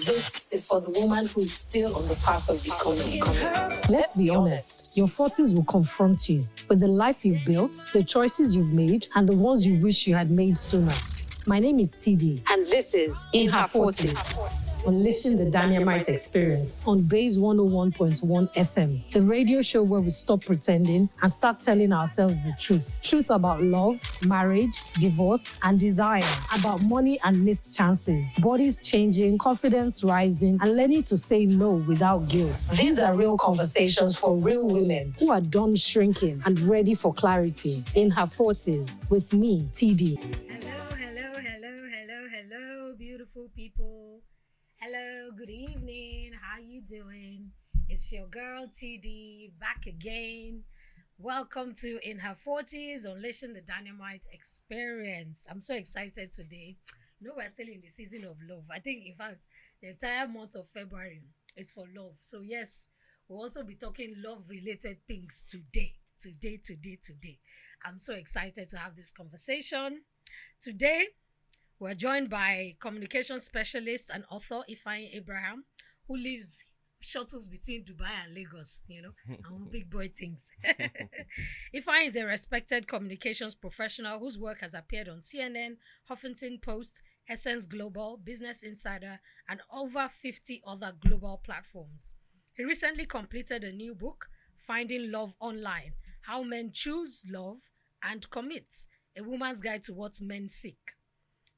This is for the woman who is still on the path of becoming. Let's be honest, your 40s will confront you with the life you've built, the choices you've made, and the ones you wish you had made sooner. My name is TD, and this is In Her 40s, Unleashing the Daniamite Experience on Base 101.1 FM, the radio show where we stop pretending and start telling ourselves the truth. Truth about love, marriage, divorce, and desire, about money and missed chances, bodies changing, confidence rising, and learning to say no without guilt. These are real conversations for real women who are done shrinking and ready for clarity. In Her 40s, with me, TD. Hello, beautiful people. Hello, good evening. How you doing? It's your girl TD back again. Welcome to In Her 40s, Unleashing the Daniamite Experience. I'm so excited today. You know, we're still in the season of love. I think, in fact, the entire month of February is for love. So yes, we'll also be talking love-related things today. I'm so excited to have this conversation. Today, we're joined by communication specialist and author Ifeanyi Abraham, who shuttles between Dubai and Lagos, and big boy things. Ifeanyi is a respected communications professional whose work has appeared on CNN, Huffington Post, Essence Global, Business Insider, and over 50 other global platforms. He recently completed a new book, Finding Love Online: How Men Choose Love and Commit, a woman's guide to what men seek.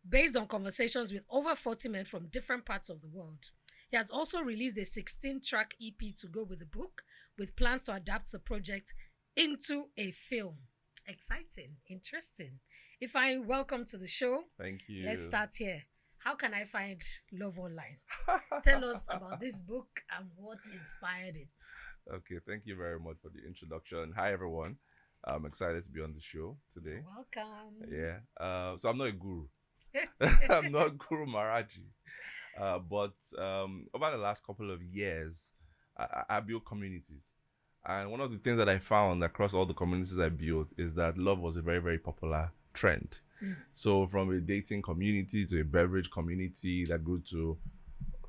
Based on conversations with over 40 men from different parts of the world. He has also released a 16-track EP to go with the book, with plans to adapt the project into a film. Exciting, interesting. Ifeanyi, welcome to the show. Thank you. Let's start here. How can I find Love Online? Tell us about this book and what inspired it. Okay, thank you very much for the introduction. Hi, everyone. I'm excited to be on the show today. Welcome. Yeah. So I'm not a guru. I'm not Guru Maharaji. But over the last couple of years, I built communities. And one of the things that I found across all the communities I built is that love was a very, very popular trend. So from a dating community to a beverage community that grew to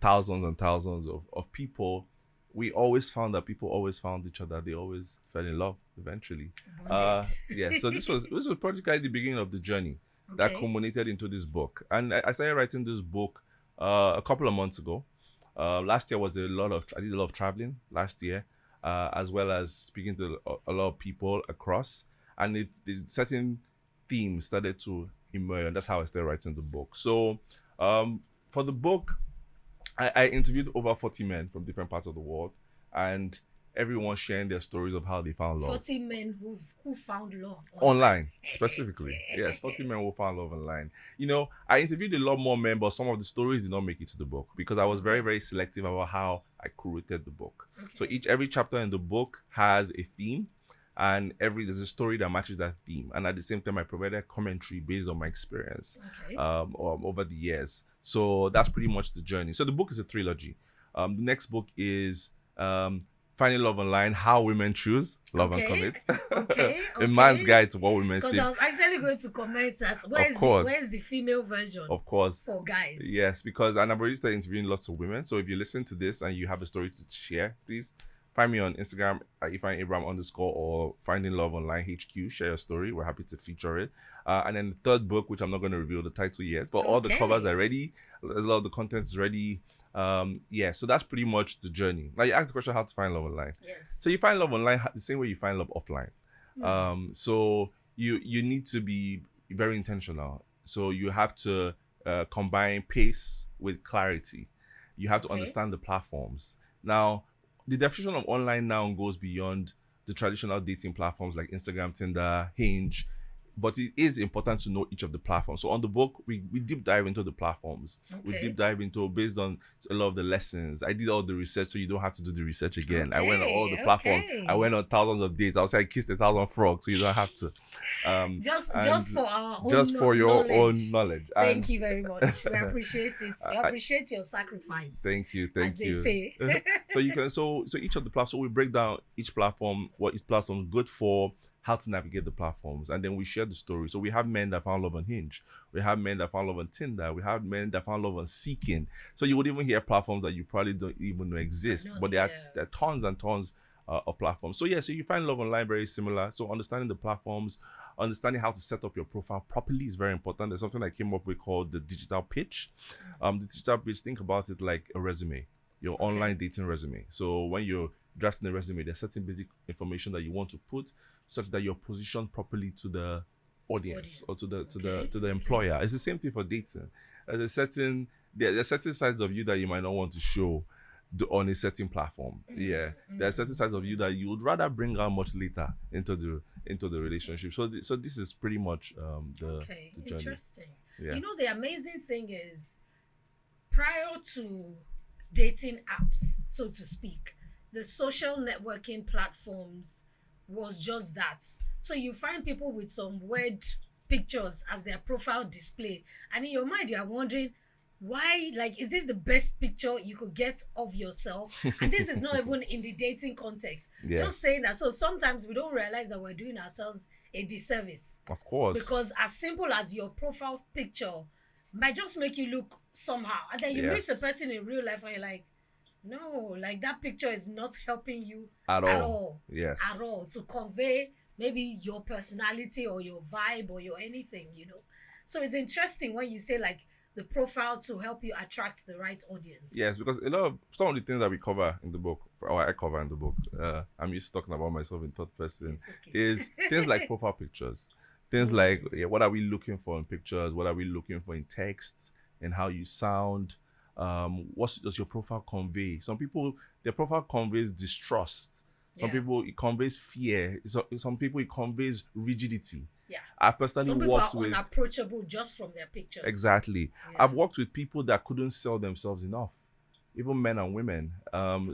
thousands and thousands of people, we always found that people always found each other. They always fell in love eventually. So this was practically the beginning of the journey. Okay. That culminated into this book. And I started writing this book a couple of months ago. Last year I did a lot of traveling last year, as well as speaking to a lot of people across. And the certain themes started to emerge, and that's how I started writing the book. So for the book, I interviewed over 40 men from different parts of the world, and everyone sharing their stories of how they found love. 40 men who found love online specifically. Yes, 40 men who found love online. I interviewed a lot more men, but some of the stories did not make it to the book because I was very, very selective about how I curated the book. Okay. So every chapter in the book has a theme, and there's a story that matches that theme. And at the same time, I provided commentary based on my experience over the years. So that's pretty much the journey. So the book is a trilogy. The next book is Finding Love Online: How Women Choose Love and Commit. Okay. A man's guide to what women seek. Because I was actually going to comment that where's the female version? Of course. For guys. Yes, and I've already started interviewing lots of women. So if you're listening to this and you have a story to share, please find me on Instagram at Ifeanyi Abraham _ or Finding Love Online HQ. Share your story. We're happy to feature it. And then the third book, which I'm not going to reveal the title yet, but all the covers are ready. A lot of the content is ready. So that's pretty much the journey. Now you asked the question, how to find love online. Yes. So you find love online the same way you find love offline. So you need to be very intentional. So you have to combine pace with clarity. You have to understand the platforms. Now, the definition of online now goes beyond the traditional dating platforms like Instagram, Tinder, Hinge. But it is important to know each of the platforms. So on the book, we deep dive into the platforms. Okay. We deep dive into based on a lot of the lessons. I did all the research, so you don't have to do the research again. I went on all the platforms. I went on thousands of dates. I was like, kissed 1,000 frogs, so you don't have to. Just for our own just for your own knowledge. Thank you very much. We appreciate it. We appreciate your sacrifice. Thank you. As they say. So you can so each of the platforms. So we break down each platform, what each platform is good for, how to navigate the platforms, and then we share the story. So we have men that found love on Hinge, we have men that found love on Tinder, we have men that found love on Seeking. So you would even hear platforms that you probably don't even know exist, but there are tons and tons of platforms. So yeah, so you find love online very similar. So understanding the platforms, understanding how to set up your profile properly is very important. There's something I came up with called the digital pitch. The digital pitch, think about it like a resume, your online dating resume. So when you're drafting a resume, there's certain basic information that you want to put such that you're positioned properly to the audience or to the employer. It's the same thing for dating. There's certain sides of you that you might not want to show on a certain platform. There are certain sides of you that you would rather bring out much later into the relationship. So this is pretty much the journey. Interesting. You know, the amazing thing is, prior to dating apps, so to speak, the social networking platforms was just that. So you find people with some weird pictures as their profile display, and in your mind you are wondering, why, like, is this the best picture you could get of yourself? And this is not even in the dating context. Just saying that. So sometimes we don't realize that we're doing ourselves a disservice. Of course. Because as simple as your profile picture might just make you look somehow, and then you meet a person in real life and you're like, no, like that picture is not helping you at all. Yes. At all, to convey maybe your personality or your vibe or your anything, you know. So it's interesting when you say like the profile to help you attract the right audience. Yes, because some of the things that we cover in the book, or I cover in the book, I'm used to talking about myself in third person, is things like profile pictures. Things like, what are we looking for in pictures? What are we looking for in text? And how you sound? What does your profile convey? Some people, their profile conveys distrust. Some people, it conveys fear. Some people, it conveys rigidity. Yeah. I've personally worked with... Some people are unapproachable just from their pictures. Exactly. Yeah. I've worked with people that couldn't sell themselves enough, even men and women.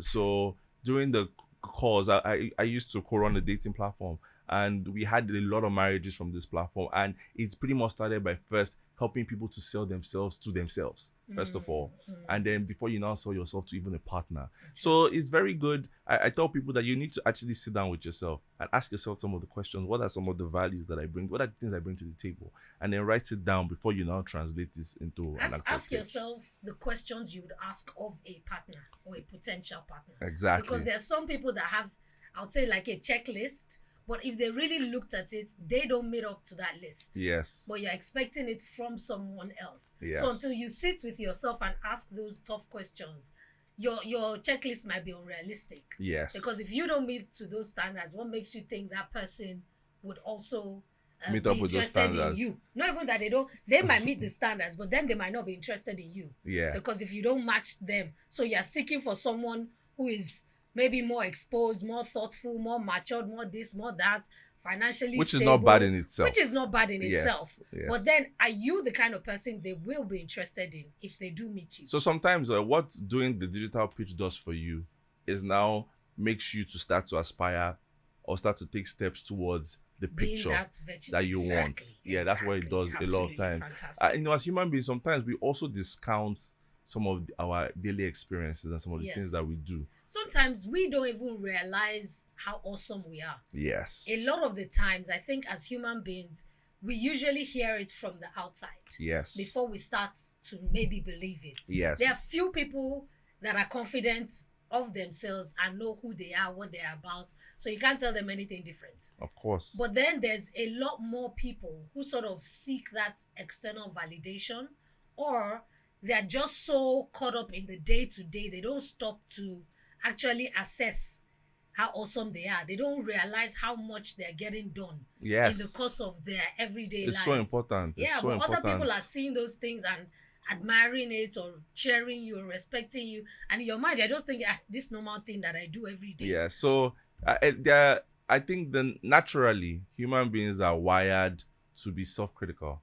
So during the calls, I used to co-run a dating platform, and we had a lot of marriages from this platform, and it's pretty much started by first helping people to sell themselves to themselves, first of all, and then before you now sell yourself to even a partner. So it's very good. I tell people that you need to actually sit down with yourself and ask yourself some of the questions. What are some of the values that I bring? What are the things I bring to the table? And then write it down before you now translate this into an ask yourself the questions you would ask of a partner or a potential partner. Exactly. Because there are some people that have, I would say, like a checklist, but if they really looked at it, they don't meet up to that list. Yes. But you're expecting it from someone else. Yes. So until you sit with yourself and ask those tough questions, your checklist might be unrealistic. Yes. Because if you don't meet to those standards, what makes you think that person would also meet up with those standards? In you? Not even that they might meet the standards, but then they might not be interested in you. Yeah. Because if you don't match them, so you're seeking for someone who is maybe more exposed, more thoughtful, more matured, more this, more that, financially which stable, is not bad in itself. Which is not bad in itself. Yes. But then, are you the kind of person they will be interested in if they do meet you? So sometimes what doing the digital pitch does for you is now makes you to start to aspire or start to take steps towards the picture that you want. Yeah, that's what it does a lot of times. As human beings, sometimes we also discount some of our daily experiences and some of the things that we do. Sometimes we don't even realize how awesome we are. Yes. A lot of the times, I think as human beings, we usually hear it from the outside. Yes. Before we start to maybe believe it. Yes. There are few people that are confident of themselves and know who they are, what they are about. So you can't tell them anything different. Of course. But then there's a lot more people who sort of seek that external validation, or they're just so caught up in the day-to-day, they don't stop to actually assess how awesome they are. They don't realize how much they're getting done in the course of their everyday lives. It's so important. Other people are seeing those things and admiring it or cheering you or respecting you. And in your mind, you're just thinking, this normal thing that I do every day. Yeah, so I think that naturally, human beings are wired to be self-critical.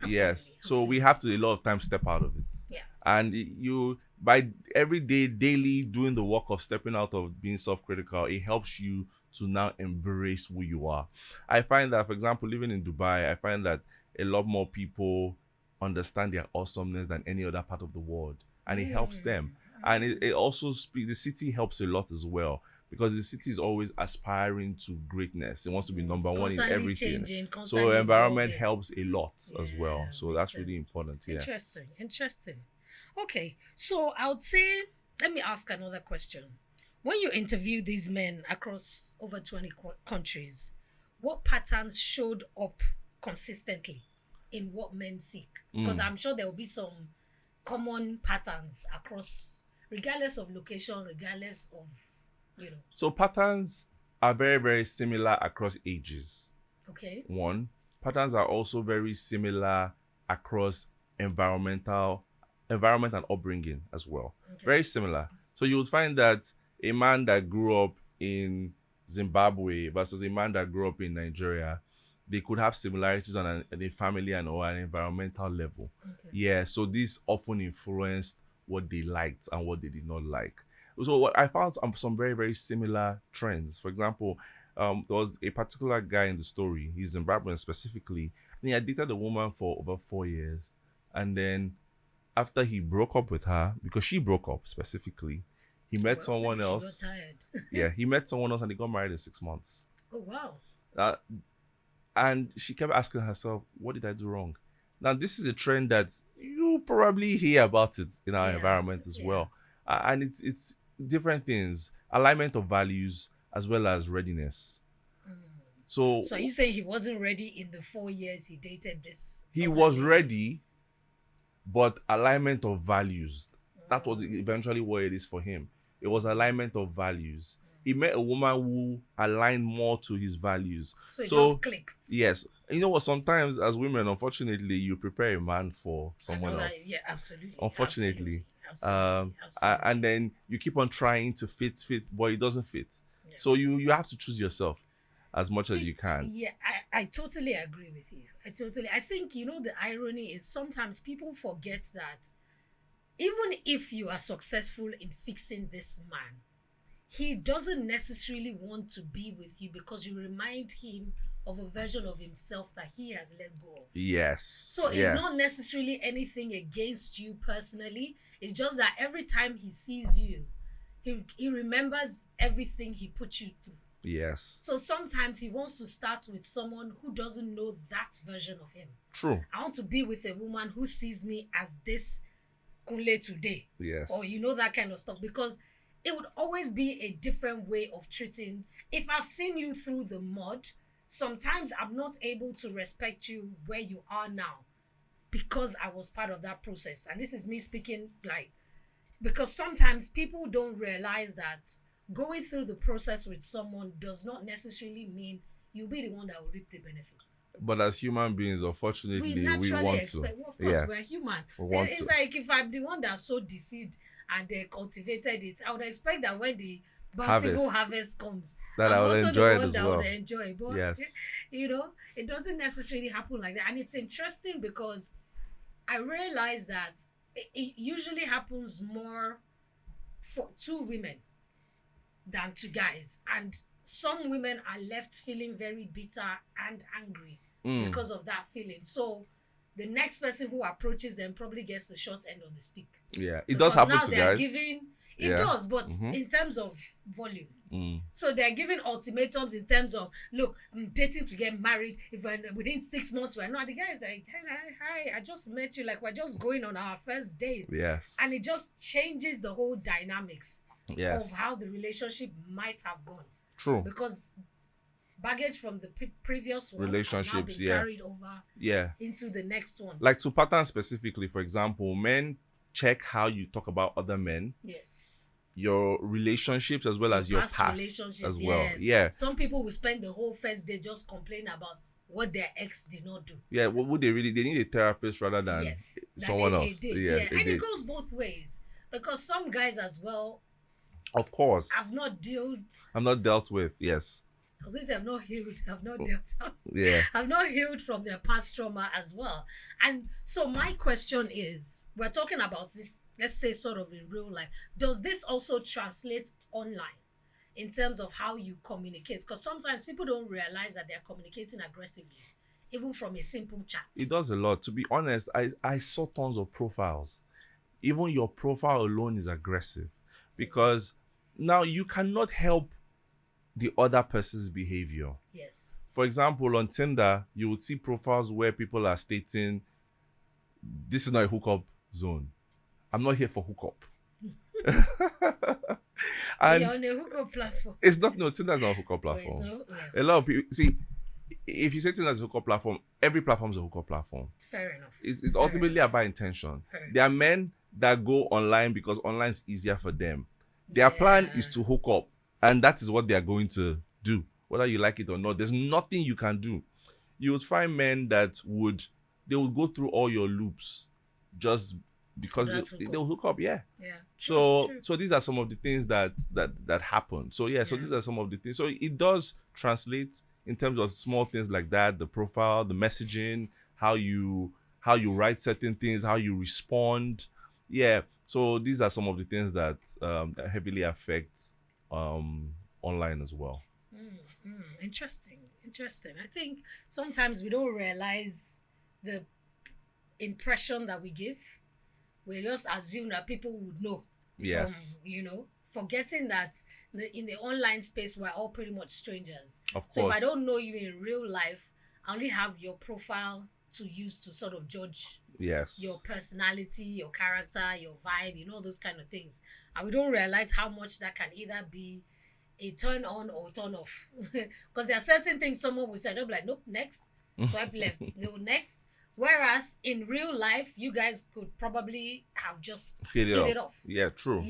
Absolutely, yes. So we have to a lot of times step out of it. Yeah. And you, by every day, daily doing the work of stepping out of being self-critical, it helps you to now embrace who you are. I find that, for example, living in Dubai, I find that a lot more people understand their awesomeness than any other part of the world. And it helps them. And it also speaks, the city helps a lot as well. because the city is always aspiring to greatness. It wants to be number It's one in constantly everything. changing, So constantly environment evolving. helps a lot as well. Yeah, So makes that's really sense. important. Yeah. Interesting. Okay, so I would say, let me ask another question. When you interview these men across over 20 countries, what patterns showed up consistently in what men seek? Because I'm sure there will be some common patterns across, regardless of location, regardless of, So patterns are very, very similar across ages. Okay. One, patterns are also very similar across environment and upbringing as well. Okay. Very similar. So you would find that a man that grew up in Zimbabwe versus a man that grew up in Nigeria, they could have similarities on a family and or an environmental level. Okay. Yeah, so this often influenced what they liked and what they did not like. So what I found some very, very similar trends. For example, there was a particular guy in the story, he's Zimbabwean specifically, and he had dated a woman for over 4 years. And then after he broke up with her, because she broke up specifically, he met someone maybe else. She got tired. Yeah, he met someone else and they got married in 6 months. Oh, wow. And she kept asking herself, what did I do wrong? Now, this is a trend that you probably hear about it in our environment as well. And it's different things, alignment of values as well as readiness. So are you saying he wasn't ready in the 4 years he dated this? He was ready, but alignment of values. That was eventually what it is for him. It was alignment of values. He met a woman who aligned more to his values. So it just clicked. Yes. You know what? Sometimes as women, unfortunately, you prepare a man for someone else. Yeah, absolutely. Unfortunately. Absolutely. And then you keep on trying to fit, but it doesn't fit. Yeah. So you have to choose yourself as much as you can. Yeah, I totally agree with you. I think, the irony is sometimes people forget that even if you are successful in fixing this man, he doesn't necessarily want to be with you because you remind him of a version of himself that he has let go of. Yes. So it's not necessarily anything against you personally. It's just that every time he sees you, he remembers everything he put you through. Yes. So sometimes he wants to start with someone who doesn't know that version of him. True. I want to be with a woman who sees me as this Kunle today. Yes. Or that kind of stuff. Because it would always be a different way of treating. If I've seen you through the mud, sometimes I'm not able to respect you where you are now because I was part of that process. And this is me speaking because sometimes people don't realize that going through the process with someone does not necessarily mean you'll be the one that will reap the benefits. But as human beings, unfortunately, we want expect, to. Of course, we're human. It's like if I'm the one that sowed the seed and they cultivated it, I would expect that when the bountiful harvest comes, that I'm I will also enjoy the it one as that well. would enjoy. But yes. It doesn't necessarily happen like that. And it's interesting because I realize that it usually happens more for two women than two guys. And some women are left feeling very bitter and angry because of that feeling. So the next person who approaches them probably gets the short end of the stick. Yeah, it does happen to guys. It does, but in terms of volume. So they're giving ultimatums in terms of, look, I'm dating to get married. If within 6 months we're not, the guy is like, hi, I just met you, like we're just going on our first date. Yes. And it just changes the whole dynamics of how the relationship might have gone. True. Because baggage from the previous one relationships has now been carried over into the next one. Like to patterns specifically, for example, men check how you talk about other men. Yes. Your relationships as well as your past relationships as well. Yes. Yeah. Some people will spend the whole first day just complaining about what their ex did not do. Yeah, what would they need a therapist rather than someone else. And it goes both ways. Because some guys as well, of course, I've not dealt with, yes. Because since I've not healed, I've not dealt with. Yeah. I've not healed from their past trauma as well. And so my question is, we're talking about this, let's say sort of in real life. Does this also translate online in terms of how you communicate? Because sometimes people don't realize that they're communicating aggressively, even from a simple chat. It does a lot. To be honest, I saw tons of profiles. Even your profile alone is aggressive because now you cannot help the other person's behavior. Yes. For example, on Tinder, you would see profiles where people are stating, this is not a hookup zone. I'm not here for hookup. But you're And on a hookup platform. it's not, no, Tinder's not a hookup But it's platform. not, yeah. A lot of people, see, if you say Tinder's a hookup platform, every platform is a hookup platform. Fair enough. It's Fair ultimately enough. about intention. Fair There are men that go online because online is easier for them. Their plan is to hook up, and that is what they are going to do, whether you like it or not. There's nothing you can do. You would find men that would go through all your loops just because they'll hook up. Yeah. Yeah. So these are some of the things that happen. So so these are some of the things. So it does translate in terms of small things like that, the profile, the messaging, how you write certain things, how you respond. Yeah. So these are some of the things that heavily affect online as well. Interesting. I think sometimes we don't realize the impression that we give. We just assume that people would know. Yes. From, forgetting that in the online space, we're all pretty much strangers. Of course. So if I don't know you in real life, I only have your profile to use to sort of judge your personality, your character, your vibe, those kind of things. And we don't realize how much that can either be a turn on or turn off. Because there are certain things someone will say, they'll be like, nope, next, swipe left, no, next. Whereas in real life, you guys could probably have just hit it off. Yeah, true.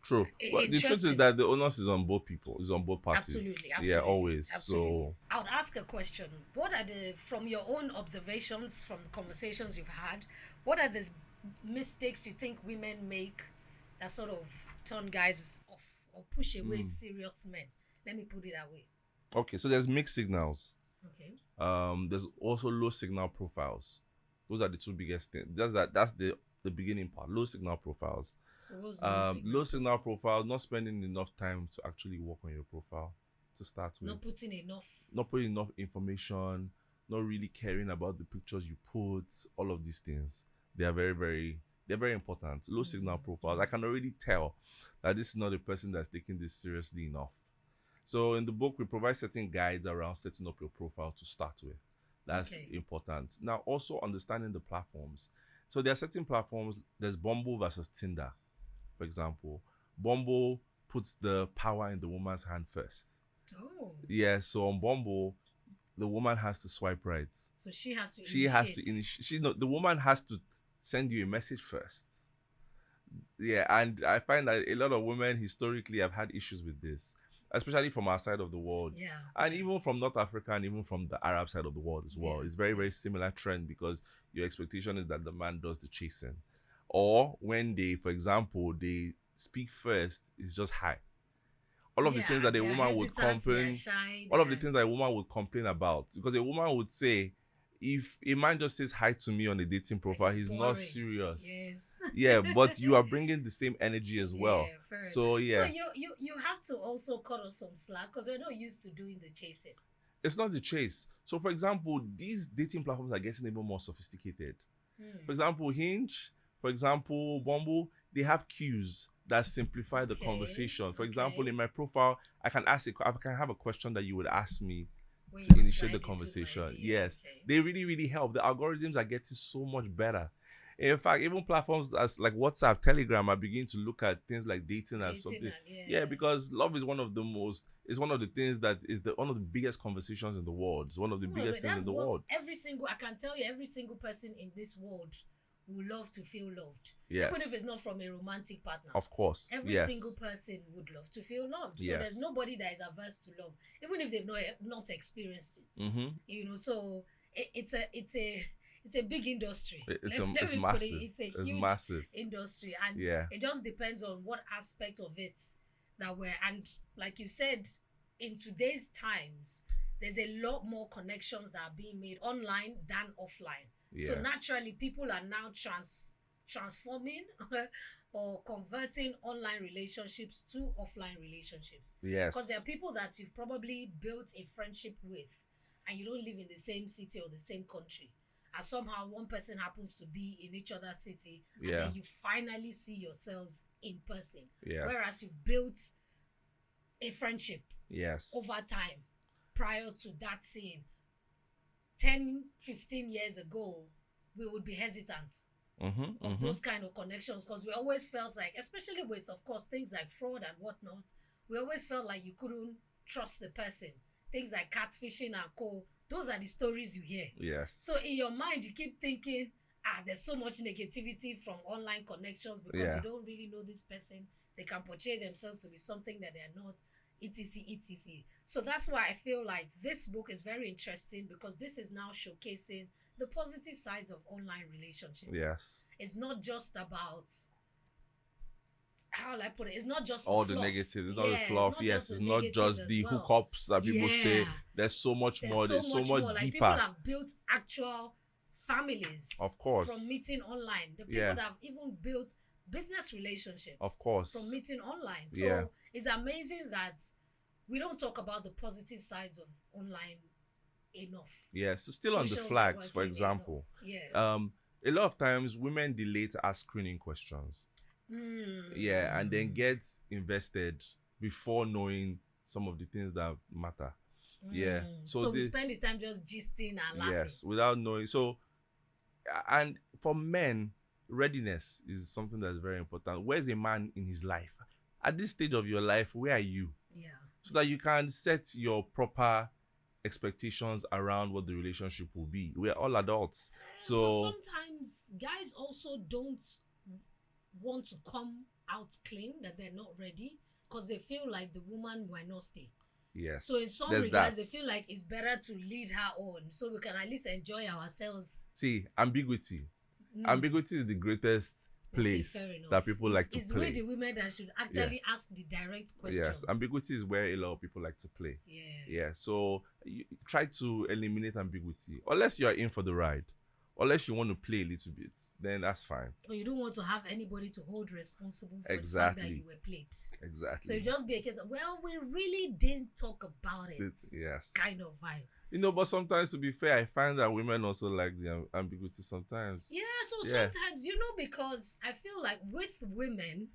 True. But the truth is that the onus is on both people, is on both parties. Absolutely. Yeah, always. Absolutely. So I would ask a question. What are from your own observations, from the conversations you've had, what are the mistakes you think women make that sort of turn guys off or push away serious men? Let me put it that way. Okay, so there's mixed signals. Okay. There's also low signal profiles. Those are the two biggest things. That's the beginning part. Low signal profiles. So what's low signal profiles, not spending enough time to actually work on your profile to start with. Not putting enough information, not really caring about the pictures you put, all of these things. They are very important. Low signal profiles. I can already tell that this is not a person that's taking this seriously enough. So in the book, we provide certain guides around setting up your profile to start with. That's important. Now, also understanding the platforms. So there are certain platforms. There's Bumble versus Tinder, for example. Bumble puts the power in the woman's hand first. Oh. Yeah, so on Bumble, the woman has to swipe right. So she has to initiate. The woman has to send you a message first. Yeah, and I find that a lot of women historically have had issues with this, especially from our side of the world. Yeah. And even from North Africa and even from the Arab side of the world as well. It's very, very similar trend because your expectation is that the man does the chasing. Or when they, for example, they speak first, it's just hi. All of the things that a woman would complain, about, because a woman would say, if a man just says hi to me on a dating profile, he's boring. Not serious. Yes. Yeah, but you are bringing the same energy as well. Yeah, so you have to also cut us some slack because we're not used to doing the chasing. It's not the chase. So for example, these dating platforms are getting even more sophisticated. For example, Hinge, for example, Bumble, they have cues that simplify the conversation. For example, in my profile, I can have a question that you would ask me to initiate the conversation. Yes. They really, really help. The algorithms are getting so much better. In fact, even platforms as like WhatsApp, Telegram are beginning to look at things like dating and something. Because love is one of the things that is one of the biggest conversations in the world. It's one of the biggest things in the world. I can tell you, every single person in this world would love to feel loved. Yes. Even if it's not from a romantic partner. Of course. Every single person would love to feel loved. So there's nobody that is averse to love, even if they've not experienced it. So it's a big industry. It's massive. It's a huge massive industry, and it just depends on what aspect of it that and like you said, in today's times, there's a lot more connections that are being made online than offline. Yes. So naturally, people are now transforming or converting online relationships to offline relationships. Yes. Because there are people that you've probably built a friendship with, and you don't live in the same city or the same country. And somehow one person happens to be in each other's city, and then you finally see yourselves in person. Yes. Whereas you've built a friendship Yes. over time prior to that scene. 10, 15 years ago, we would be hesitant of those kind of connections because we always felt like, especially with, of course, things like fraud and whatnot, we always felt like you couldn't trust the person. Things like catfishing and co, those are the stories you hear. Yes. So in your mind, you keep thinking, there's so much negativity from online connections because you don't really know this person. They can portray themselves to be something that they're not, etc, etc. So that's why I feel like this book is very interesting because this is now showcasing the positive sides of online relationships. Yes. It's not just about, how will I put it? It's not just all the the fluff. negatives. It's not the fluff. Yes, it's not negatives just as the well. hookups that people say. Yeah. There's so much more. There's so much more. Like deeper. people have built actual families. Of course. From meeting online. The people that have even built business relationships. Of course. From meeting online. So it's amazing that we don't talk about the positive sides of online enough. Yeah. So still on the flags, for example. Yeah. A lot of times women delay to ask screening questions. Yeah, and then get invested before knowing some of the things that matter. Yeah. So we spend the time just gisting and laughing. Yes, without knowing. So, and for men, readiness is something that's very important. Where's a man in his life? At this stage of your life, where are you? Yeah. So that you can set your proper expectations around what the relationship will be. We're all adults. So but sometimes guys also don't want to come out clean that they're not ready because they feel like the woman might not stay. Yes. So in some regards, they feel like it's better to lead her on so we can at least enjoy ourselves. See, ambiguity. Ambiguity is the greatest place that people like to play. It's with the women that should actually ask the direct questions. Yes, ambiguity is where a lot of people like to play. Yeah. So you try to eliminate ambiguity. Unless you are in for the ride. Unless you want to play a little bit, then that's fine. But you don't want to have anybody to hold responsible for the fact that you were played. Exactly. So it just be a case of, well, we really didn't talk about it. Yes. Kind of vibe. You know, but sometimes, to be fair, I find that women also like the ambiguity sometimes. Yeah, so sometimes, because I feel like with women,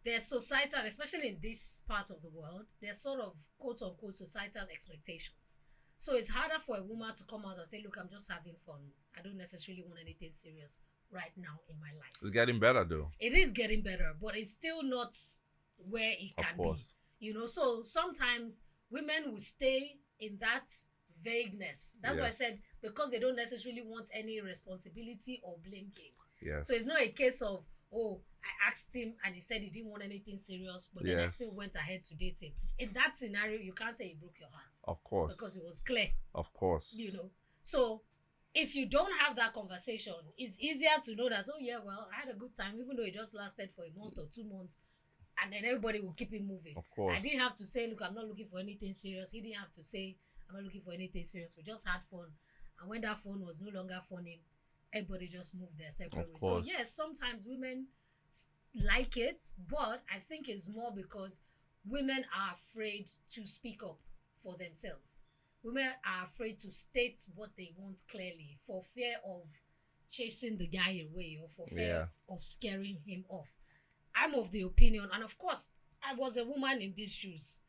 there's societal, especially in this part of the world, there's sort of quote-unquote societal expectations. So it's harder for a woman to come out and say, look, I'm just having fun. I don't necessarily want anything serious right now in my life. It's getting better, though. It is getting better, but it's still not where it can be. So sometimes women will stay in that vagueness. That's why I said, because they don't necessarily want any responsibility or blame game. Yes. So it's not a case of, I asked him and he said he didn't want anything serious, but then I still went ahead to date him. In that scenario, you can't say he broke your heart. Of course. Because it was clear. Of course. So if you don't have that conversation, it's easier to know that, I had a good time, even though it just lasted for a month or 2 months, and then everybody will keep it moving. Of course. I didn't have to say, look, I'm not looking for anything serious. He didn't have to say, I'm not looking for anything serious. We just had fun. And when that fun was no longer funny, everybody just moved their separate ways. So yes, sometimes women like it, but I think it's more because women are afraid to speak up for themselves. Women are afraid to state what they want clearly for fear of chasing the guy away or for fear of scaring him off. I'm of the opinion, and of course, I was a woman in these shoes.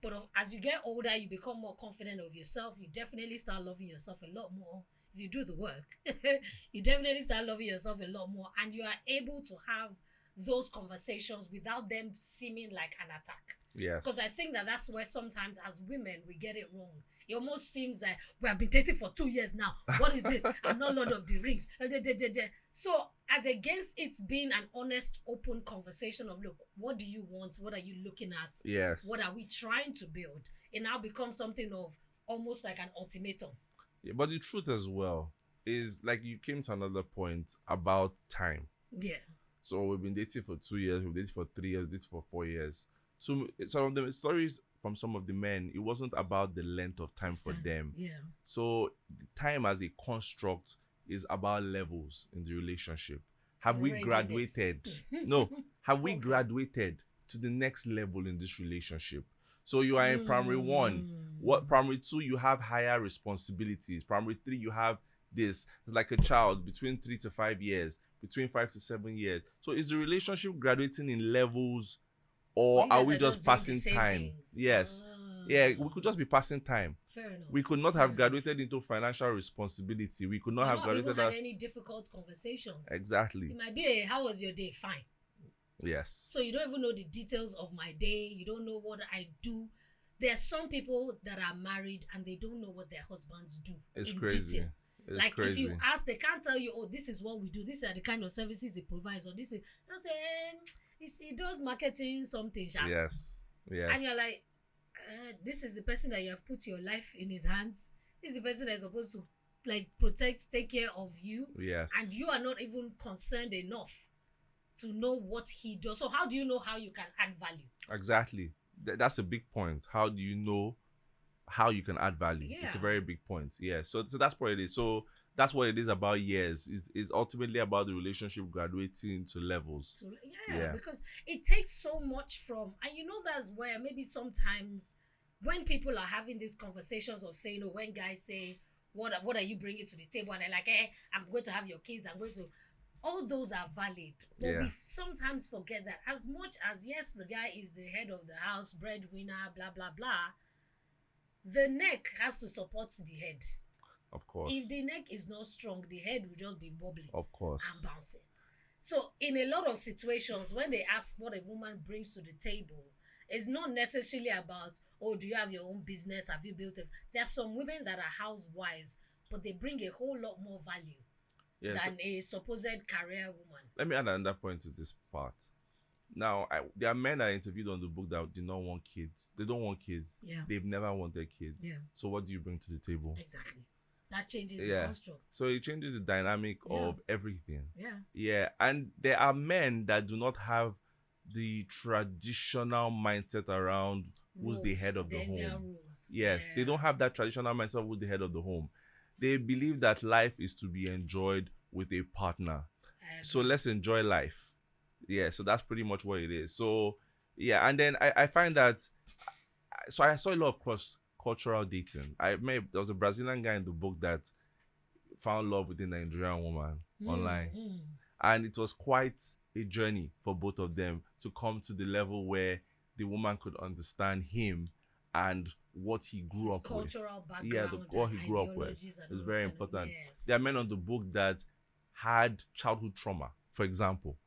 But as you get older, you become more confident of yourself. You definitely start loving yourself a lot more. If you do the work, you definitely start loving yourself a lot more. And you are able to have those conversations without them seeming like an attack. Yes. Because I think that's where sometimes as women, we get it wrong. It almost seems like we have been dating for 2 years now. What is it? I'm not Lord of the Rings. So as against it being an honest, open conversation of, look, what do you want? What are you looking at? Yes. What are we trying to build? It now becomes something of almost like an ultimatum. Yeah, but the truth as well is, like, you came to another point about time. Yeah. So we've been dating for 2 years, we've dated for 3 years, dated for 4 years. So some of the stories from some of the men, it wasn't about the length of time for them. Yeah. So time as a construct is about levels in the relationship. Have we graduated? No. Have we graduated to the next level in this relationship? So you are in primary 1. Primary 2, you have higher responsibilities. Primary 3, you have this. It's like a child between 3 to 5 years, between 5 to 7 years. So is the relationship graduating in levels or You are guys we are just doing the passing same time? things. Yes. Yeah, we could just be passing time. Fair enough. We could not Fair have enough. graduated into financial responsibility. We could not Or have not even graduated had that. any difficult conversations. Exactly. It might be a, how was your day? Fine. Yes. So you don't even know the details of my day. You don't know what I do. There are some people that are married and they don't know what their husbands do It's in crazy. detail. It's Like crazy. if you ask, they can't tell you, oh, this is what we do. These are the kind of services he provides. Or this is, they'll say, he does marketing something. Sha. Yes. Yes. And you're like, this is the person that you have put your life in his hands. This is the person that is supposed to like protect, take care of you. Yes. And you are not even concerned enough to know what he does. So how do you know how you can add value? Exactly. That's a big point. How do you know how you can add value? It's a Yeah. very big point. Yeah. So that's what it is. So that's what it is about years. Is ultimately about the relationship graduating to levels. Yeah, because it takes so much from, and you know that's where maybe sometimes when people are having these conversations of saying, oh, when guys say, what are you bringing to the table? And they're like, I'm going to have your kids, I'm going to, all those are valid. But Yeah. we sometimes forget that as much as, yes, the guy is the head of the house, breadwinner, blah, blah, blah, the neck has to support the head. Of course. If the neck is not strong, the head will just be wobbling Of course. and bouncing. So in a lot of situations, when they ask what a woman brings to the table, it's not necessarily about, oh, do you have your own business? Have you built it? There are some women that are housewives, but they bring a whole lot more value than a supposed career woman. Let me add another point to this part. Now, there are men that I interviewed on the book that did not want kids. They don't want kids. Yeah. They've never wanted kids. Yeah. So what do you bring to the table? Exactly. That changes the construct. So it changes the dynamic of everything. Yeah. Yeah. And there are men that do not have the traditional mindset around who's the head of the home. Yes. They don't have that traditional mindset of who's the head of the home. They believe that life is to be enjoyed with a partner. So let's enjoy life. Yeah. So that's pretty much what it is. So yeah. And then I find that, so I saw a lot of cross-cultural dating. There was a Brazilian guy in the book that found love with a Nigerian woman online. And it was quite a journey for both of them to come to the level where the woman could understand him and what he grew up with. Yeah, what he grew up with is very important. Yes. There are men on the book that had childhood trauma, for example.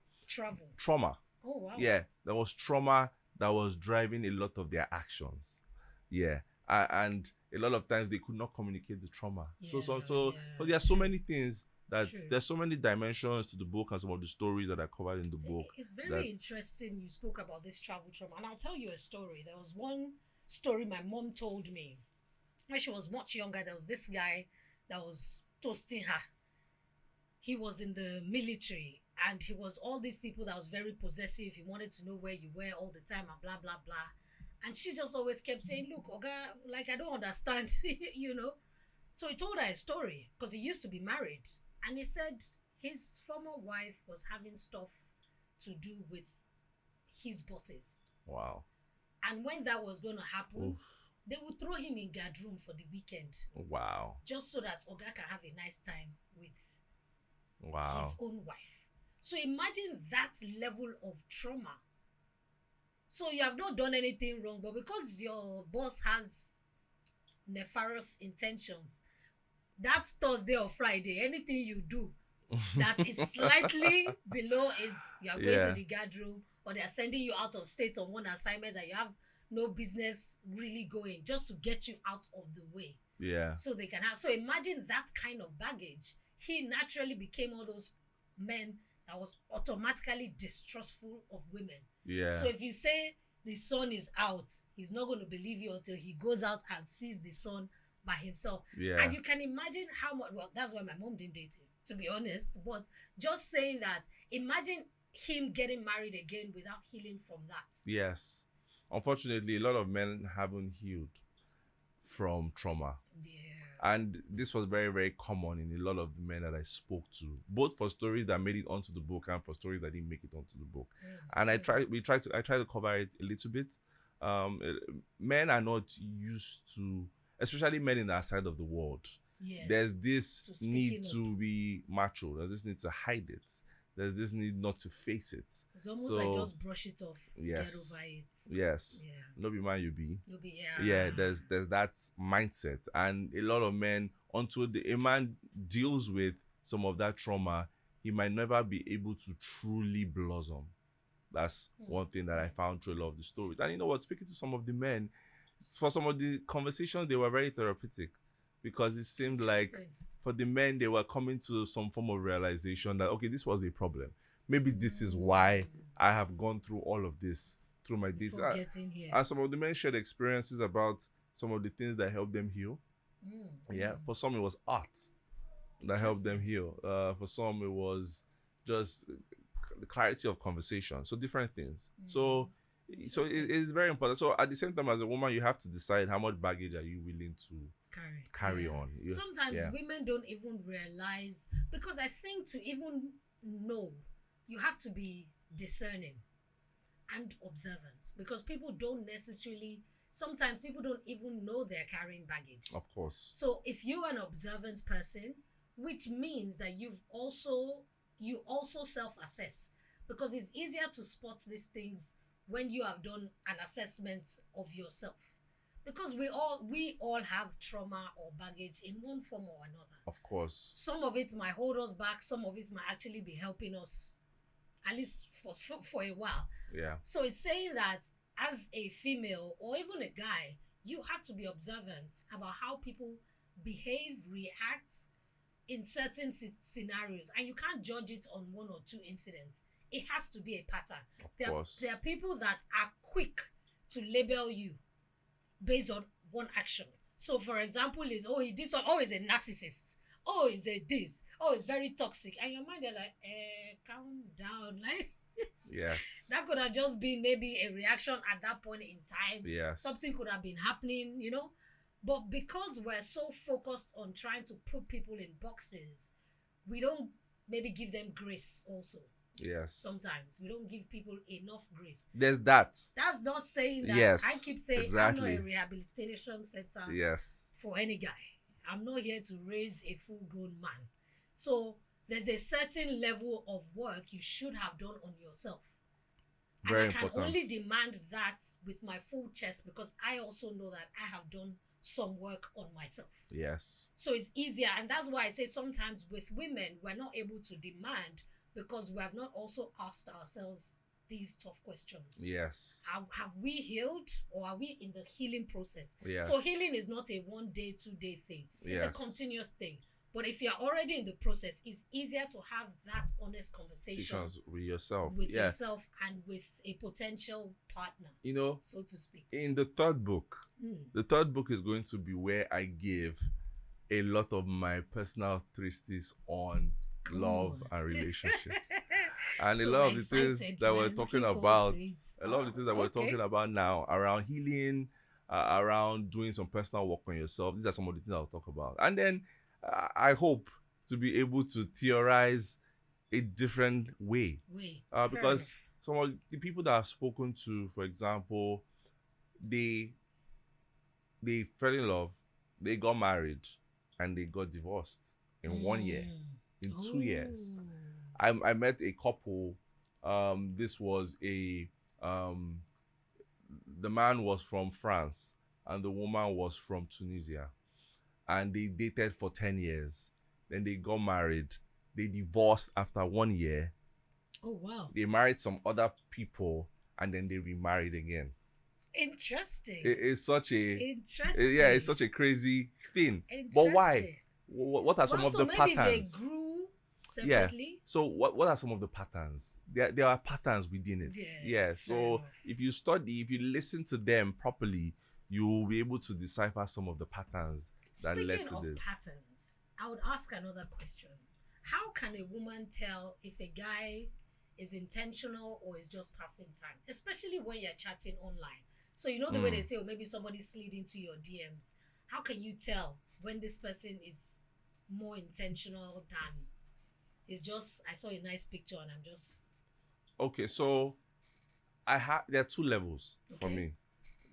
Trauma. Oh, wow. Yeah, there was trauma that was driving a lot of their actions. Yeah. And a lot of times they could not communicate the trauma. So there are so many things there's so many dimensions to the book and some of the stories that are covered in the book. It's very interesting you spoke about this travel trauma. And I'll tell you a story. There was one story my mom told me when she was much younger. There was this guy that was toasting her. He was in the military and he was all these people that was very possessive. He wanted to know where you were all the time and blah, blah, blah. And she just always kept saying, look, Oga, like, I don't understand, you know. So he told her a story because he used to be married. And he said his former wife was having stuff to do with his bosses. Wow. And when that was going to happen, they would throw him in guard room for the weekend. Wow. Just so that Oga can have a nice time with his own wife. So imagine that level of trauma. So you have not done anything wrong, but because your boss has nefarious intentions, that Thursday or Friday, anything you do that is slightly below is you are going to the guard room or they are sending you out of state on one assignment that you have no business really going just to get you out of the way. Yeah. So they can have. So imagine that kind of baggage. He naturally became all those men that was automatically distrustful of women. Yeah. So if you say the sun is out, he's not going to believe you until he goes out and sees the sun by himself. Yeah. And you can imagine how much, well, that's why my mom didn't date him, to be honest. But just saying that, imagine him getting married again without healing from that. Yes. Unfortunately, a lot of men haven't healed from trauma. Yeah. And this was very, very common in a lot of the men that I spoke to, both for stories that made it onto the book and for stories that didn't make it onto the book. And I try to cover it a little bit. Men are not used to, especially men in our side of the world. Yes. There's this need to be macho. There's this need to hide it. there's this need not to face it. It's almost like just brush it off. Yes. Get over it. Yes. Yeah. No be man you be. You'll be Yeah, there's that mindset, and a lot of men, until a man deals with some of that trauma, he might never be able to truly blossom. That's one thing that I found through a lot of the stories. And you know what? Speaking to some of the men, for some of the conversations, they were very therapeutic, because it seemed like for the men, they were coming to some form of realization that, okay, this was a problem. Maybe this is why I have gone through all of this through my days. Getting here. And some of the men shared experiences about some of the things that helped them heal. Yeah, for some it was art that helped them heal. For some it was just the clarity of conversation. So different things. So it's very important. So at the same time, as a woman, you have to decide how much baggage are you willing to carry on. Sometimes women don't even realize, because I think to even know, you have to be discerning and observant, because people don't necessarily, sometimes people don't even know they're carrying baggage. Of course. So if you're an observant person, which means that you also self-assess, because it's easier to spot these things when you have done an assessment of yourself, because we all have trauma or baggage in one form or another. Of course. Some of it might hold us back, some of it might actually be helping us, at least for a while. Yeah. So it's saying that as a female or even a guy, you have to be observant about how people behave, react in certain scenarios, and you can't judge it on one or two incidents. It has to be a pattern. There are people that are quick to label you based on one action. So for example, he did something, he's a narcissist, he's a this, he's very toxic, and your mind, they're like, calm down, like. Yes. That could have just been maybe a reaction at that point in time. Yes. Something could have been happening, But because we're so focused on trying to put people in boxes, we don't maybe give them grace also. Yes. Sometimes we don't give people enough grace. There's that. That's not saying that. Yes, I keep saying exactly. I'm not a rehabilitation center. Yes. For any guy. I'm not here to raise a full-grown man. So there's a certain level of work you should have done on yourself. Very and I important. can only demand that with my full chest, because I also know that I have done some work on myself. Yes. So it's easier, and that's why I say sometimes with women, we're not able to demand, because we have not also asked ourselves these tough questions. Yes. Have we healed, or are we in the healing process? Yes. So healing is not a 1 day, 2 day thing. It's a continuous thing. But if you're already in the process, it's easier to have that honest conversation with yourself. Yourself and with a potential partner, so to speak. In the third book, the third book is going to be where I give a lot of my personal thesis on love and relationship. And a lot of the things that we're talking about, talking about now around healing, around doing some personal work on yourself, these are some of the things I'll talk about. And then I hope to be able to theorize a different way. Because some of the people that I've spoken to, for example, they fell in love, they got married, and they got divorced in 1 year, in 2 years. I met a couple. This was the man was from France and the woman was from Tunisia. And they dated for 10 years. Then they got married. They divorced after 1 year. Oh, wow. They married some other people, and then they remarried again. Interesting. It's such a... Interesting. Yeah, it's such a crazy thing. But why? What are some of the patterns? Maybe they grew separately? Yeah. So what are some of the patterns? There are patterns within it. Yeah. So if you listen to them properly, you will be able to decipher some of the patterns that led to this. Speaking of patterns, I would ask another question. How can a woman tell if a guy is intentional or is just passing time? Especially when you're chatting online. So the way they say, maybe somebody slid into your DMs. How can you tell when this person is more intentional than it's just, I saw a nice picture and I'm just... Okay, so there are two levels for me.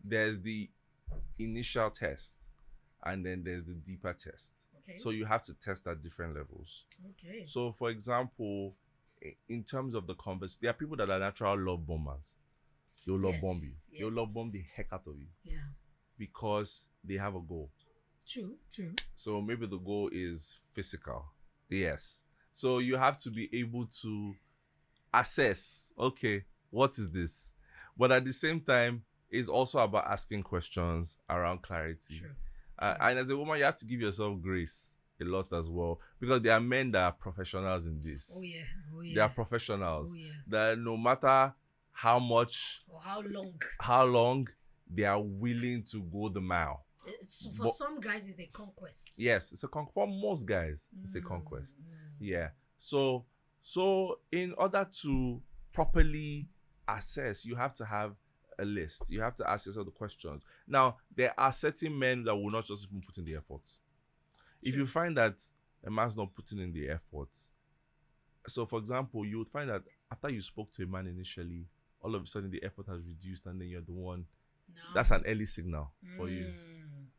There's the initial test, and then there's the deeper test. So you have to test at different levels. So for example, in terms of the converse, there are people that are natural love bombers. They'll love bomb you. Yes. They'll love bomb the heck out of you Yeah. because they have a goal. True. So maybe the goal is physical. Yes. So you have to be able to assess, okay, what is this? But at the same time, it's also about asking questions around clarity. True. And as a woman, you have to give yourself grace a lot as well, because there are men that are professionals in this. Oh yeah. They are professionals. Oh yeah. That no matter how much Or how long. they are willing to go the mile. For some guys, it's a conquest. Yes, it's a conquest. For most guys, it's a conquest. Yeah. So in order to properly assess, you have to have a list. You have to ask yourself the questions. Now, there are certain men that will not just even put in the effort. If you find that a man's not putting in the effort, so for example, you would find that after you spoke to a man initially, all of a sudden the effort has reduced and then you're the one. No. That's an early signal for you.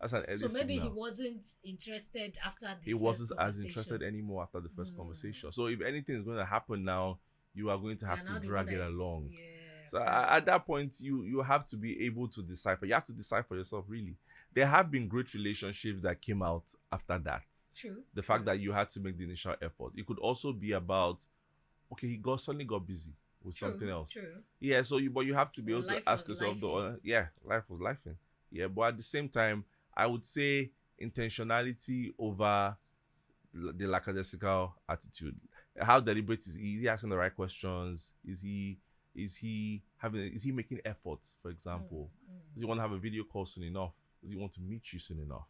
That's an early signal. So maybe he wasn't interested after the He wasn't as interested anymore after the first conversation. So if anything is going to happen now, you are going to have to drag it along. Yeah, so at that point, you have to be able to decipher. You have to decide for yourself, really. There have been great relationships that came out after that. True. The fact that you had to make the initial effort. It could also be about, okay, he suddenly got busy with something else. True. Yeah, but you have to be able to ask yourself, life was lifing. Yeah, but at the same time, I would say intentionality over the lackadaisical attitude. How deliberate is he? Is he asking the right questions? Is he making efforts, for example? Does he want to have a video call soon enough? Does he want to meet you soon enough?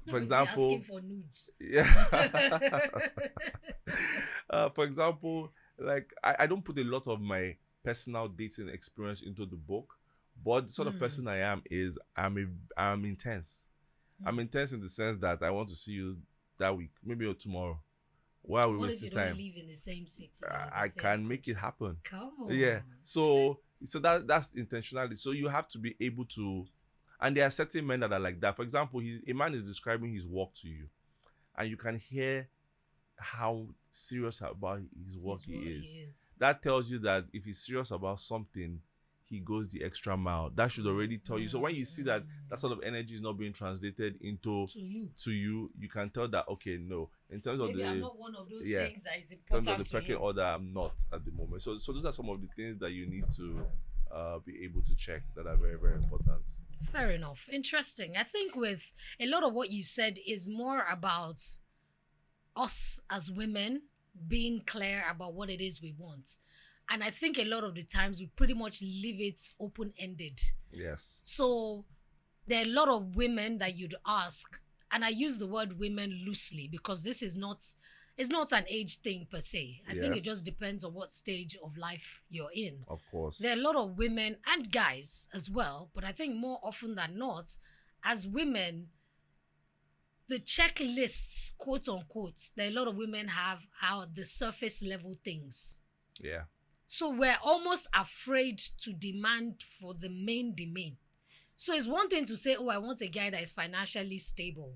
For example, asking for nudes. Yeah. For example, like I don't put a lot of my personal dating experience into the book, but the sort of person I am is I'm intense. I'm intense in the sense that I want to see you that week, maybe tomorrow. Why are we wasting time? What if you don't live in the same city? I can make it happen. Come on. Yeah. So that's intentionality. So you have to be able to, and there are certain men that are like that. For example, a man is describing his work to you, and you can hear how serious about his work he is. That tells you that if he's serious about something, he goes the extra mile. That should already tell you. So when you see that sort of energy is not being translated into to you, you can tell that, okay, no. In terms of I'm not one of those things that is important. In terms of the pecking order, I'm not at the moment. So those are some of the things that you need to be able to check that are very, very important. Fair enough. Interesting. I think with a lot of what you said is more about us as women being clear about what it is we want. And I think a lot of the times we pretty much leave it open-ended. Yes. So there are a lot of women that you'd ask, and I use the word women loosely because this is not, it's not an age thing per se. I think it just depends on what stage of life you're in. Of course. There are a lot of women and guys as well, but I think more often than not, as women, the checklists, quote unquote, that a lot of women have are the surface level things. Yeah. So we're almost afraid to demand for the main domain. So it's one thing to say, oh, I want a guy that is financially stable.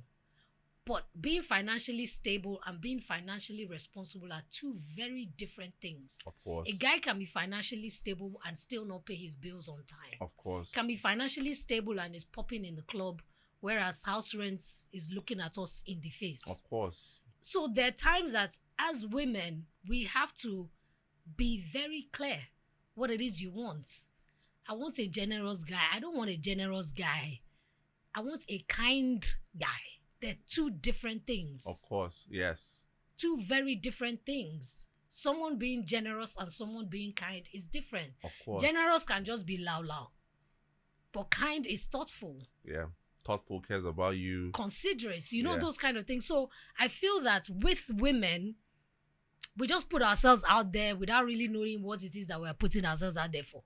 But being financially stable and being financially responsible are two very different things. Of course. A guy can be financially stable and still not pay his bills on time. Of course. Can be financially stable and is popping in the club, whereas house rent is looking at us in the face. Of course. So there are times that as women, we have to be very clear what it is you want. I want a generous guy. I don't want a generous guy. I want a kind guy. They're two different things. Of course, yes. Two very different things. Someone being generous and someone being kind is different. Of course. Generous can just be loud. But kind is thoughtful. Yeah. Thoughtful, cares about you. Considerate, those kind of things. So I feel that with women, we just put ourselves out there without really knowing what it is that we're putting ourselves out there for.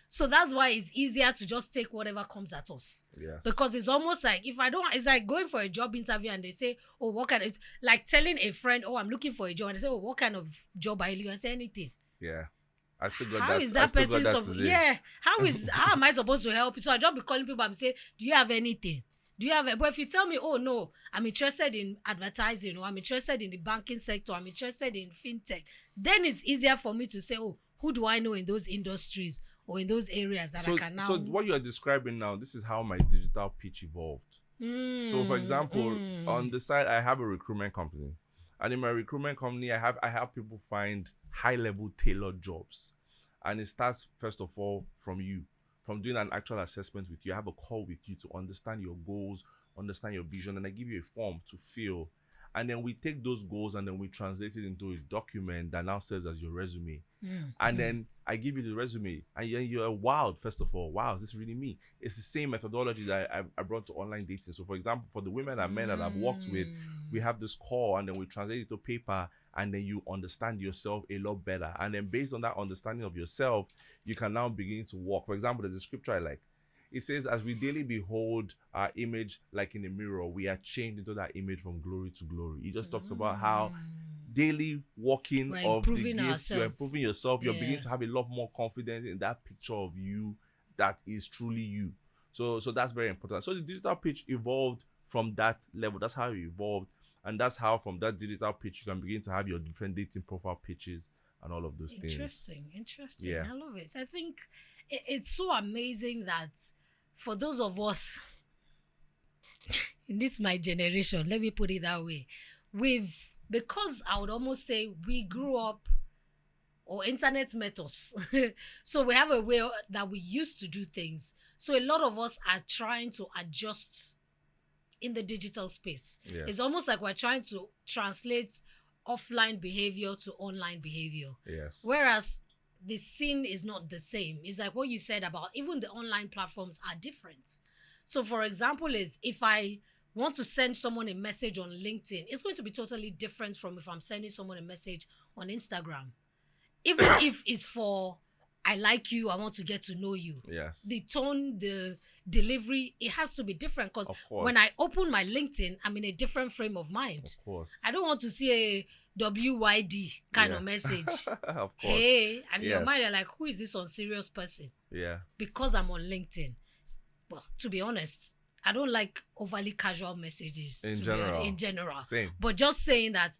So that's why it's easier to just take whatever comes at us. Yes. Because it's almost like, it's like going for a job interview and they say, oh, what kind of, it's like telling a friend, oh, I'm looking for a job. And they say, oh, what kind of job are you looking? I say anything. Yeah. I still got how that. Is that person how am I supposed to help you? So I just be calling people and say, do you have anything? Do you have it? But if you tell me, oh no, I'm interested in advertising, or I'm interested in the banking sector, I'm interested in fintech, then it's easier for me to say, oh, who do I know in those industries or in those areas that I can now... So what you are describing now, this is how my digital pitch evolved. So for example, on the side, I have a recruitment company. And in my recruitment company, I have people find high-level tailored jobs. And it starts, first of all, from you. From doing an actual assessment with you. I have a call with you to understand your goals, understand your vision, and I give you a form to fill. And then we take those goals and then we translate it into a document that now serves as your resume. And then I give you the resume, and you're wow, first of all, wow, this is really me. It's the same methodology that I brought to online dating. So for example, for the women and men that I've worked with, we have this call and then we translate it to paper, and then you understand yourself a lot better. And then based on that understanding of yourself, you can now begin to walk. For example, there's a scripture I like. It says, as we daily behold our image like in a mirror, we are changed into that image from glory to glory. It just talks about how daily walking of the gifts, you're improving yourself, you're beginning to have a lot more confidence in that picture of you that is truly you. So that's very important. So the digital pitch evolved from that level. That's how it evolved. And that's how from that digital pitch, you can begin to have your different dating profile pitches and all of those things. Interesting. Yeah. I love it. I think it's so amazing that for those of us in this my generation, let me put it that way, because I would almost say we grew up, or internet met us. So we have a way that we used to do things. So a lot of us are trying to adjust in the digital space. Yes. It's almost like we're trying to translate offline behavior to online behavior. Yes. Whereas the scene is not the same. It's like what you said about even the online platforms are different. So for example, is if I want to send someone a message on LinkedIn, it's going to be totally different from if I'm sending someone a message on Instagram. Even if it's for, I like you, I want to get to know you. Yes. The tone, the delivery, it has to be different, because Of course. when I open my LinkedIn, I'm in a different frame of mind. Of course. I don't want to see a WYD kind of message. Of course. Hey, and in your Yes. mind, you're like, who is this unserious person? Yeah. Because I'm on LinkedIn. Well, to be honest, I don't like overly casual messages. In to be general. honest, in general. Same. But just saying that,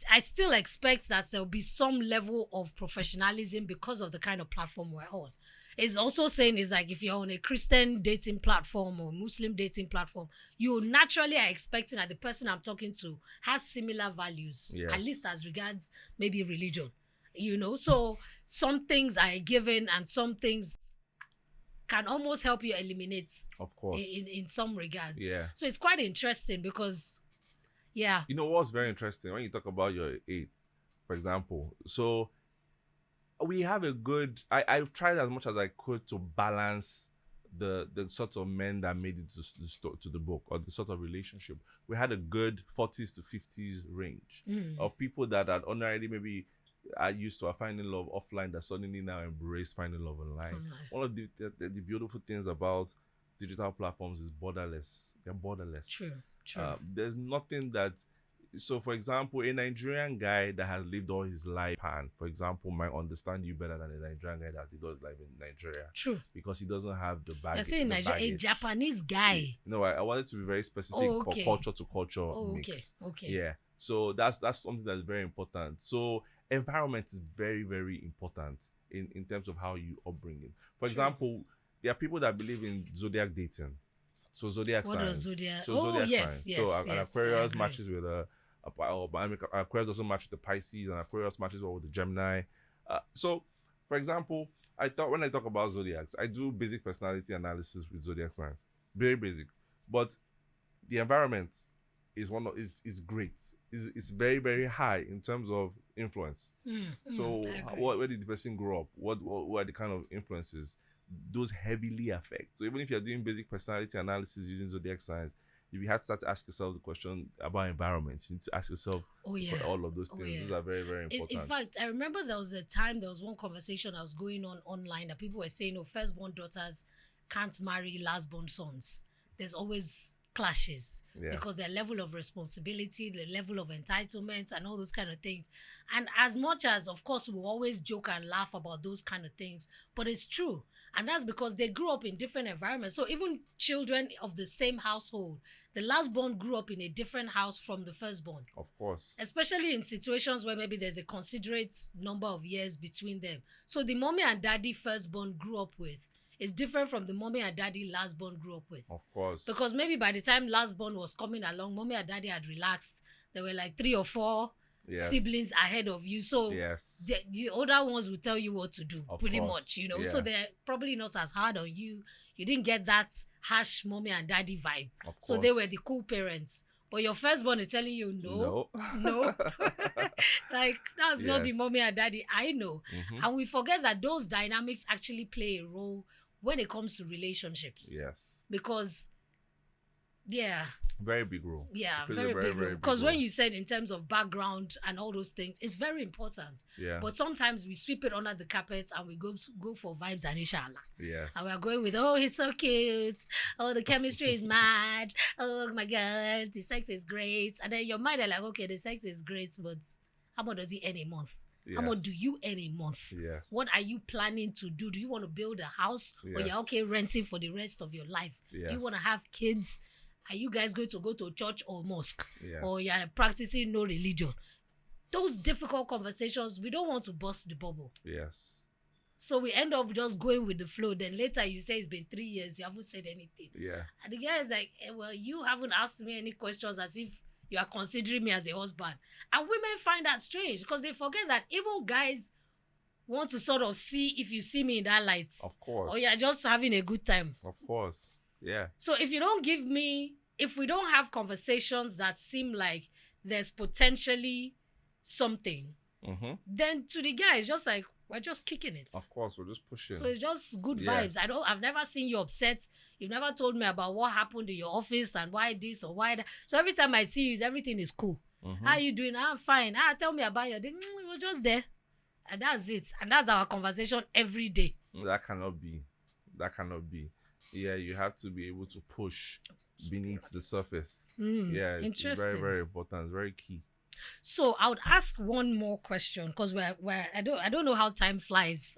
I still expect that there'll be some level of professionalism because of the kind of platform we're on. It's also saying is like if you're on a Christian dating platform or Muslim dating platform, you naturally are expecting that the person I'm talking to has similar values, Yes. at least as regards maybe religion. So some things are given and some things can almost help you eliminate Of course. in some regards. Yeah. So it's quite interesting because, yeah. You know what's very interesting when you talk about your age, for example. So we have a good. I've tried as much as I could to balance the sort of men that made it to the book, or the sort of relationship. We had a good 40s to 50s range of people that had ordinarily maybe are used to finding love offline that suddenly now embrace finding love online. One of the beautiful things about digital platforms is borderless. They're borderless. True. There's nothing that. So, for example, a Nigerian guy that has lived all his life, and for example, might understand you better than a Nigerian guy that lived life in Nigeria. True. Because he doesn't have the baggage. You're saying a Japanese guy. No, I wanted to be very specific for culture to culture mix. Okay. Yeah. So that's something that's very important. So environment is very, very important in terms of how you upbringing. For example, there are people that believe in zodiac dating. So zodiac signs. What is zodiac? So zodiac signs. Yes, so an yes, Aquarius matches with Aquarius doesn't match with the Pisces, and Aquarius matches well with the Gemini. So, for example, when I talk about zodiacs, I do basic personality analysis with zodiac signs, very basic. But the environment is great. It's very, very high in terms of influence. So, where did the person grow up? What are the kind of influences? Those heavily affect. So even if you're doing basic personality analysis using zodiac signs, you have to start to ask yourself the question about environment. You need to ask yourself for all of those things. Those are very, very important. In fact, I remember there was one conversation I was going on online that people were saying, firstborn daughters can't marry lastborn sons. There's always clashes because their level of responsibility, the level of entitlement and all those kind of things. And as much as, of course, we always joke and laugh about those kind of things, but it's true. And that's because they grew up in different environments. So even children of the same household, the last born grew up in a different house from the firstborn. Of course. Especially in situations where maybe there's a considerate number of years between them. So the mommy and daddy firstborn grew up with is different from the mommy and daddy lastborn grew up with. Of course. Because maybe by the time lastborn was coming along, mommy and daddy had relaxed. There were like 3 or 4 siblings ahead of you. So the older ones will tell you what to do, pretty much, you know. So they're probably not as hard on you. You didn't get that harsh mommy and daddy vibe. So they were the cool parents. But your firstborn is telling you, no. Like, that's not the mommy and daddy I know. And we forget that those dynamics actually play a role when it comes to relationships. Yes. Because, very big role. Yeah, very big role. Because when you said in terms of background and all those things, it's very important. Yeah. But sometimes we sweep it under the carpet and we go for vibes and inshallah. Yes. And we're going with, oh, he's so cute. Oh, the chemistry is mad. Oh my God, the sex is great. And then your mind are like, okay, the sex is great, but how much does he earn a month? Yes. How much do you earn a month? Yes. What are you planning to do? Do you want to build a house or you're okay renting for the rest of your life? Yes. Do you want to have kids? Are you guys going to go to church or mosque? Yes. Or you're practicing no religion? Those difficult conversations, we don't want to burst the bubble. Yes. So we end up just going with the flow. Then later you say it's been 3 years, you haven't said anything. Yeah. And the guy is like, well, you haven't asked me any questions as if you are considering me as a husband. And women find that strange because they forget that even guys want to sort of see if you see me in that light. Of course. Or you're just having a good time. Of course. Yeah. So if you don't give me, if we don't have conversations that seem like there's potentially something, then to the guy, it's just like, we're just kicking it. Of course, we're just pushing. So it's just good vibes. I've never seen you upset. You've never told me about what happened in your office and why this or why that. So every time I see you, everything is cool. How are you doing? I'm fine. Tell me about your day. We're just there. And that's it. And that's our conversation every day. That cannot be. Yeah, you have to be able to push beneath the surface. Yeah, it's very, very important. It's very key. So I would ask one more question because I don't know how time flies.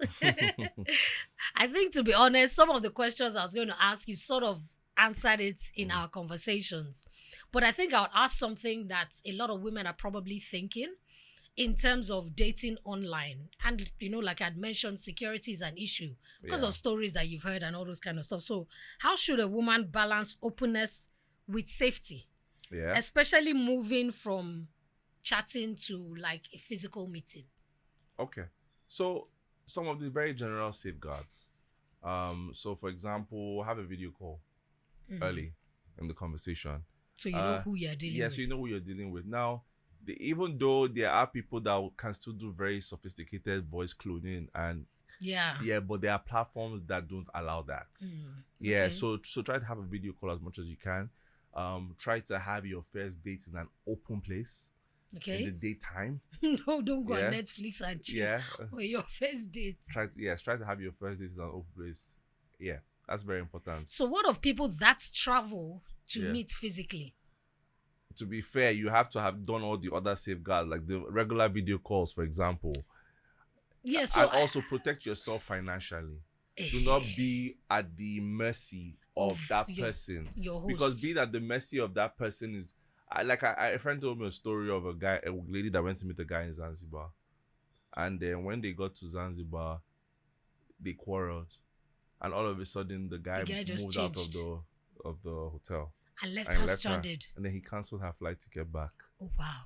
I think, to be honest, some of the questions I was going to ask, you sort of answered it in our conversations. But I think I would ask something that a lot of women are probably thinking in terms of dating online. And, you know, like I'd mentioned, security is an issue because of stories that you've heard and all those kind of stuff. So how should a woman balance openness with safety? Yeah. Especially moving from chatting to like a physical meeting. Okay. So some of the very general safeguards. So for example, have a video call early in the conversation. So you know who you're dealing with. Yes, you know who you're dealing with. Now, even though there are people that can still do very sophisticated voice cloning and but there are platforms that don't allow that. Okay. So try to have a video call as much as you can. Try to have your first date in an open place. Okay. In the daytime. No, don't go on Netflix and chill. Or your first date. Try to have your first date in an open place. Yeah, that's very important. So what of people that travel to meet physically? To be fair, you have to have done all the other safeguards, like the regular video calls, for example. Yeah, so and also protect yourself financially. Do not be at the mercy of that person. Your host. Because being at the mercy of that person is a friend told me a story of a lady that went to meet a guy in Zanzibar. And then when they got to Zanzibar, they quarreled. And all of a sudden, the guy moved out of the hotel. And left her stranded. And then he cancelled her flight ticket back. Oh, wow.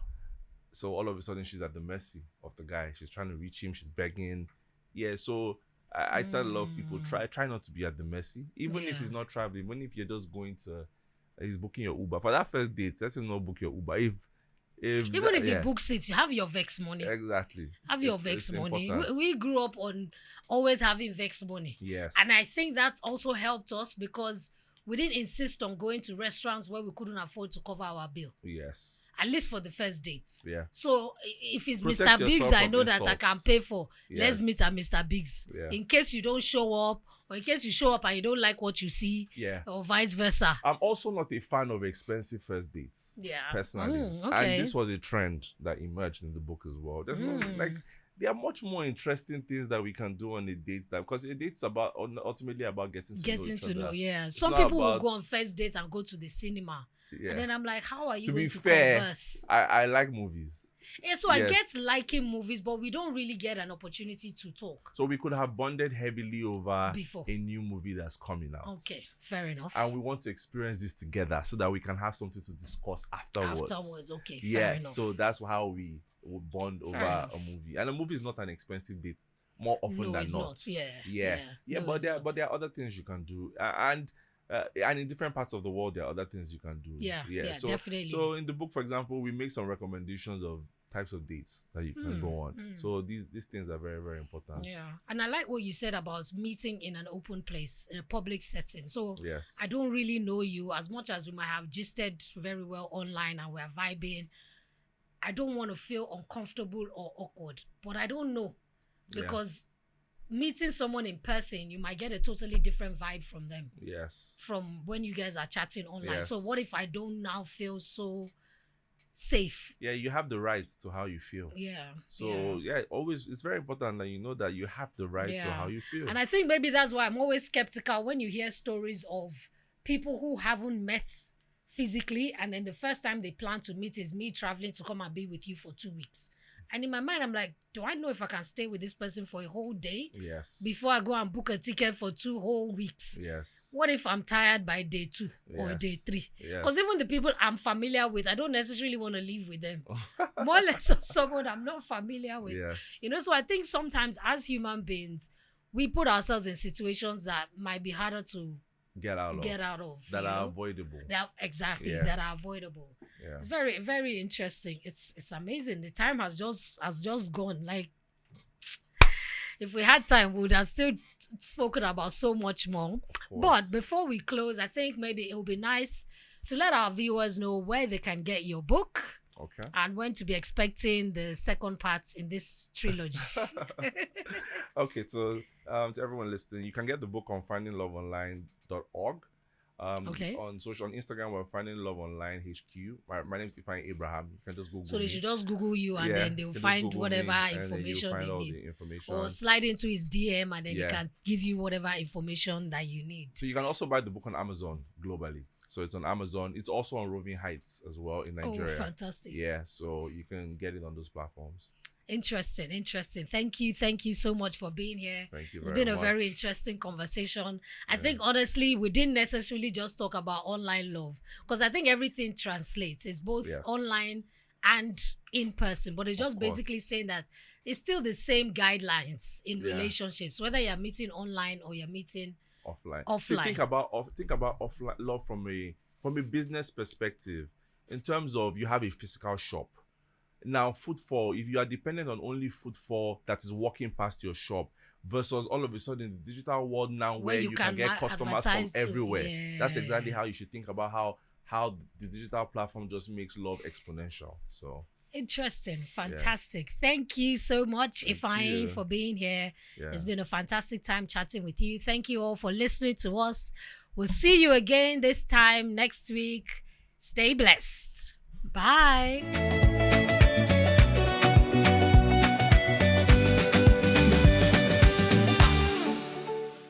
So all of a sudden, she's at the mercy of the guy. She's trying to reach him. She's begging. Yeah, so I tell a lot of people, try not to be at the mercy. Even if he's not traveling, even if you're just going to, he's booking your Uber. For that first date, let him not book your Uber. If he books it, have your vex money. Exactly. Have your vex money. We grew up on always having vex money. Yes. And I think that also helped us because we didn't insist on going to restaurants where we couldn't afford to cover our bill. Yes. At least for the first dates. Yeah. So if it's Protect Mr. Biggs, I know that I can pay for. Yes. Let's meet at Mr. Biggs. Yeah. In case you don't show up, or in case you show up and you don't like what you see, or vice versa. I'm also not a fan of expensive first dates. Yeah. Personally. Okay. And this was a trend that emerged in the book as well. There's there are much more interesting things that we can do on a date, that because a date's about ultimately about getting to know each other. Yeah. It's Some not people will about- go on first dates and go to the cinema. Yeah. And then I'm like, how are you To going be to fair, converse? I like movies. Yeah, so I Yes. get liking movies, but we don't really get an opportunity to talk. So we could have bonded heavily over Before. a new movie that's coming out. Okay, fair enough. And we want to experience this together so that we can have something to discuss afterwards. Okay, Yeah. fair enough. So that's how we would bond over enough. a movie. And a movie is not an expensive date more often no, than it's not. not. Yeah. Yeah, No, but it's there not. are other things you can do. And in different parts of the world, there are other things you can do. Yeah, So, definitely. So in the book, for example, we make some recommendations of types of dates that you can go on. So these things are very, very important. Yeah, and I like what you said about meeting in an open place, in a public setting. So Yes. I don't really know you as much as we might have gisted very well online and we're vibing. I don't want to feel uncomfortable or awkward, but I don't know because meeting someone in person, you might get a totally different vibe from them. Yes. From when you guys are chatting online. Yes. So what if I don't now feel so safe? Yeah, you have the right to how you feel. Yeah. So always it's very important that you know that you have the right to how you feel. And I think maybe that's why I'm always skeptical when you hear stories of people who haven't met physically, and then the first time they plan to meet is me traveling to come and be with you for 2 weeks. And in my mind, I'm like, do I know if I can stay with this person for a whole day? Yes. Before I go and book a ticket for 2 whole weeks? Yes. What if I'm tired by day 2 or day 3? Because even the people I'm familiar with, I don't necessarily want to live with them. More or less of someone I'm not familiar with. Yes. You know, so I think sometimes as human beings, we put ourselves in situations that might be harder to get out of. That are avoidable. That are avoidable. Yeah. Very, very interesting. It's amazing. The time has just gone. Like, if we had time, we would have still spoken about so much more. But before we close, I think maybe it would be nice to let our viewers know where they can get your book. Okay. And when to be expecting the second part in this trilogy. Okay, so to everyone listening, you can get the book on findingloveonline.org. On Instagram, we're Finding Love Online HQ. My name is Ifeanyi Abraham. You can just Google So they me. should just Google you and then they'll find whatever information they need. Or slide into his DM and then he can give you whatever information that you need. So you can also buy the book on Amazon globally. So it's on Amazon. It's also on Roving Heights as well in Nigeria. Oh, fantastic. Yeah, so you can get it on those platforms. Interesting. Thank you so much for being here. Thank you. It's been a very interesting conversation. I think honestly, we didn't necessarily just talk about online love because I think everything translates. It's both online and in person, but it's just basically saying that it's still the same guidelines in relationships, whether you're meeting online or you're meeting offline. See, think about offline love from a business perspective. In terms of you have a physical shop. Now, footfall, if you are dependent on only footfall that is walking past your shop versus all of a sudden the digital world now where you can get customers from everywhere. That's exactly how you should think about how the digital platform just makes love exponential. So interesting. Fantastic. Thank you so much, Ifeanyi, for being here. It's been a fantastic time chatting with you. Thank you all for listening to us. We'll see you again this time next week. Stay blessed. Bye.